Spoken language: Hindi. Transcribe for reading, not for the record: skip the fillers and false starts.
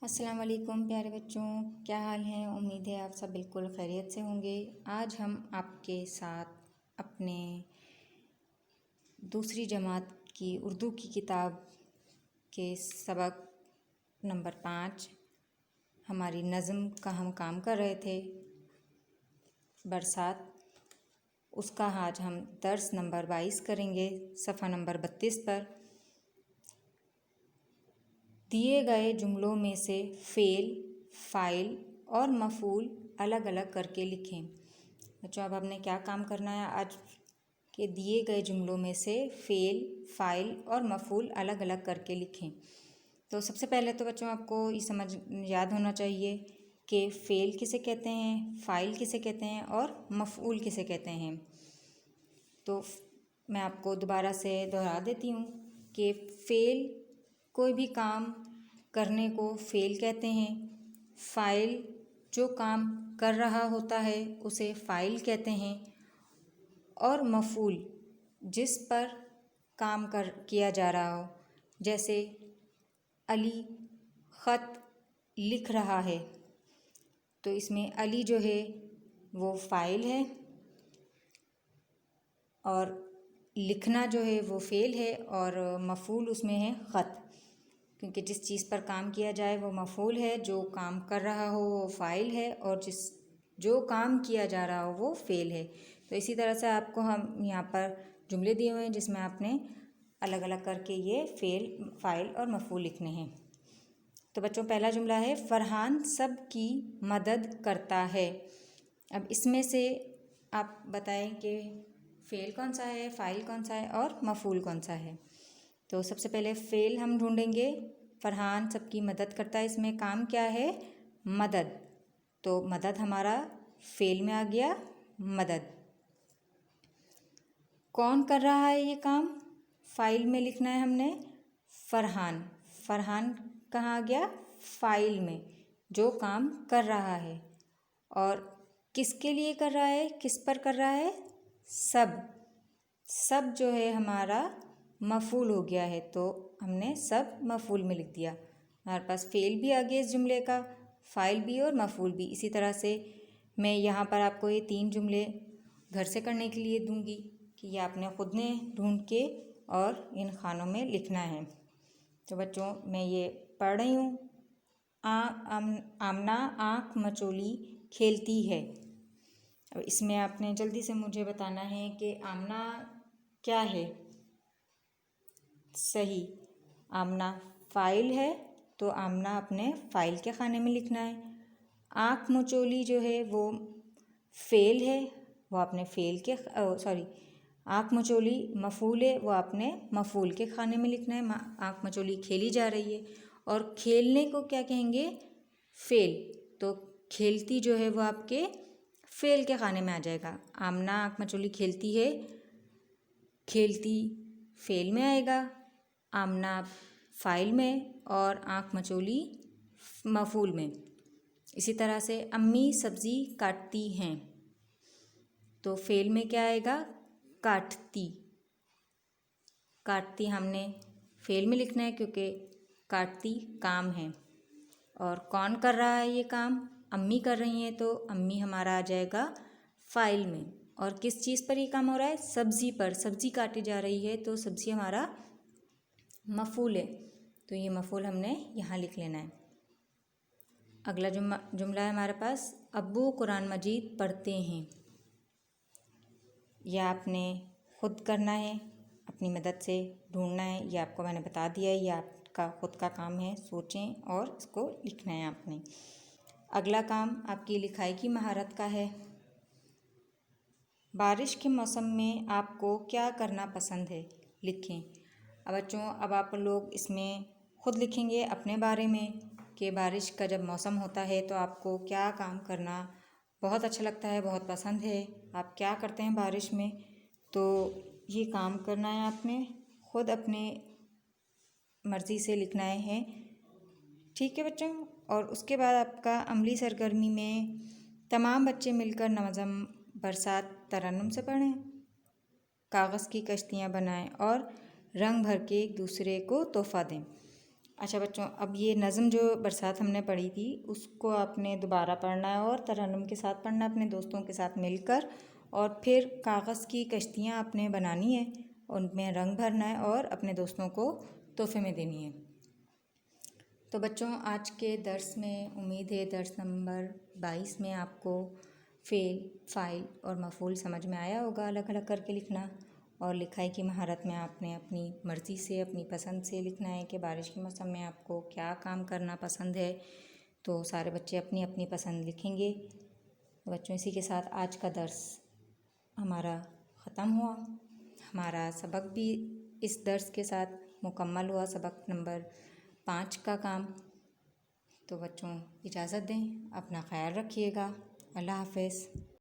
अस्सलाम वालेकुम प्यारे बच्चों, क्या हाल है। उम्मीद है आप सब बिल्कुल खैरियत से होंगे। आज हम आपके साथ अपने दूसरी जमात की उर्दू की किताब के सबक नंबर 5 हमारी नज़म का हम काम कर रहे थे, बरसात। उसका आज हम दर्स नंबर 22 करेंगे, सफ़ा नंबर 32 पर। दिए गए जुमलों में से फ़ेल, फ़ाइल और मफ़ूल अलग अलग करके लिखें। बच्चों, अब हमने क्या काम करना है। आज के दिए गए जुमलों में से फ़ेल, फ़ाइल और मफ़ूल अलग अलग करके लिखें। तो सबसे पहले तो बच्चों आपको ये याद होना चाहिए कि फ़ेल किसे कहते हैं, फ़ाइल किसे कहते हैं और मफ़ूल किसे कहते हैं। तो मैं आपको दोबारा से दोहरा देती हूँ कि फ़ेल कोई भी काम करने को फ़ेल कहते हैं। फ़ाइल जो काम कर रहा होता है उसे फ़ाइल कहते हैं। और मफ़ूल जिस पर काम किया जा रहा हो, जैसे अली ख़त लिख रहा है, तो इसमें अली जो है वो फ़ाइल है और लिखना जो है वो फ़ेल है और मफ़ूल उसमें है ख़त। क्योंकि जिस चीज़ पर काम किया जाए वो मफ़ूल है, जो काम कर रहा हो वो फ़ाइल है और जो काम किया जा रहा हो वो फ़ेल है। तो इसी तरह से आपको हम यहाँ पर जुमले दिए हुए हैं जिसमें आपने अलग अलग करके ये फ़ेल, फ़ाइल और मफ़ूल लिखने हैं। तो बच्चों, पहला जुमला है फ़रहान सब की मदद करता है। अब इसमें से आप बताएं कि फ़ेल कौन सा है, फ़ाइल कौन सा है और मफ़ूल कौन सा है। तो सबसे पहले फ़ेल हम ढूंढेंगे। फ़रहान सबकी मदद करता है, इसमें काम क्या है, मदद। तो मदद हमारा फ़ेल में आ गया, मदद। कौन कर रहा है ये काम, फ़ाइल में लिखना है हमने फ़रहान। फ़रहान कहाँ आ गया, फ़ाइल में, जो काम कर रहा है। और किसके लिए कर रहा है, किस पर कर रहा है, सब जो है हमारा मफ़ूल हो गया है। तो हमने सब मफ़ूल में लिख दिया। हमारे पास फ़ेल भी आ गया इस जुमले का, फ़ाइल भी और मफ़ूल भी। इसी तरह से मैं यहाँ पर आपको ये 3 जुमले घर से करने के लिए दूँगी कि ये आपने ख़ुद ने ढूंढ के और इन खानों में लिखना है। तो बच्चों, मैं ये पढ़ रही हूँ। आमना आँख मचोली खेलती है। अब इसमें आपने जल्दी से मुझे बताना है कि आमना क्या है। सही, आमना फ़ाइल है, तो आमना अपने फ़ाइल के खाने में लिखना है। आँख मचोली जो है वो फ़ेल है, वो आपने फ़ेल के आँख मचोली मफ़ूल है, वो आपने मफ़ूल के खाने में लिखना है। आँख मचोली खेली जा रही है और खेलने को क्या कहेंगे, फ़ेल। तो खेलती जो है वो आपके फ़ेल के खाने में आ जाएगा। आमना आँख मचोली खेलती है, खेलती फ़ेल में आएगा, आमना फ़ाइल में और आँख मचोली मफ़ूल में। इसी तरह से अम्मी सब्ज़ी काटती हैं, तो फ़ेल में क्या आएगा, काटती। काटती हमने फ़ेल में लिखना है क्योंकि काटती काम है। और कौन कर रहा है ये काम, अम्मी कर रही हैं, तो अम्मी हमारा आ जाएगा फ़ाइल में। और किस चीज़ पर ये काम हो रहा है, सब्ज़ी पर, सब्ज़ी काटी जा रही है, तो सब्ज़ी हमारा मफ़ूल है, तो ये मफ़ूल हमने यहाँ लिख लेना है। अगला जुमला है हमारे पास, अब्बू कुरान मजीद पढ़ते हैं। यह आपने ख़ुद करना है, अपनी मदद से ढूंढना है। यह आपको मैंने बता दिया है, यह आपका ख़ुद का काम है। सोचें और इसको लिखना है आपने। अगला काम आपकी लिखाई की महारत का है। बारिश के मौसम में आपको क्या करना पसंद है, लिखें। अब बच्चों, अब आप लोग इसमें ख़ुद लिखेंगे अपने बारे में कि बारिश का जब मौसम होता है तो आपको क्या काम करना बहुत अच्छा लगता है, बहुत पसंद है, आप क्या करते हैं बारिश में। तो ये काम करना है आपने, ख़ुद अपने मर्ज़ी से लिखना है। ठीक है बच्चों। और उसके बाद आपका अमली सरगर्मी में तमाम बच्चे मिलकर नज़म बरसात तरन्नुम से पढ़ें, कागज़ की कश्तियाँ बनाएं और रंग भर के एक दूसरे को तोहफ़ा दें। अच्छा बच्चों, अब ये नज़म जो बरसात हमने पढ़ी थी उसको आपने दोबारा पढ़ना है और तरन्नुम के साथ पढ़ना है अपने दोस्तों के साथ मिलकर। और फिर कागज़ की कश्तियाँ आपने बनानी है, उनमें रंग भरना है और अपने दोस्तों को तोहफे में देनी है। तो बच्चों, आज के दर्स में उम्मीद है दर्स नंबर 22 में आपको फ़ेल, फ़ाइल और मफ़ूल समझ में आया होगा अलग अलग करके लिखना। और लिखाई की महारत में आपने अपनी मर्ज़ी से, अपनी पसंद से लिखना है कि बारिश के मौसम में आपको क्या काम करना पसंद है। तो सारे बच्चे अपनी अपनी पसंद लिखेंगे। तो बच्चों, इसी के साथ आज का दर्स हमारा ख़त्म हुआ। हमारा सबक भी इस दर्स के साथ मुकम्मल हुआ, सबक नंबर 5 का काम। तो बच्चों, इजाज़त दें, अपना ख़याल रखिएगा। अल्लाह हाफ़िज़।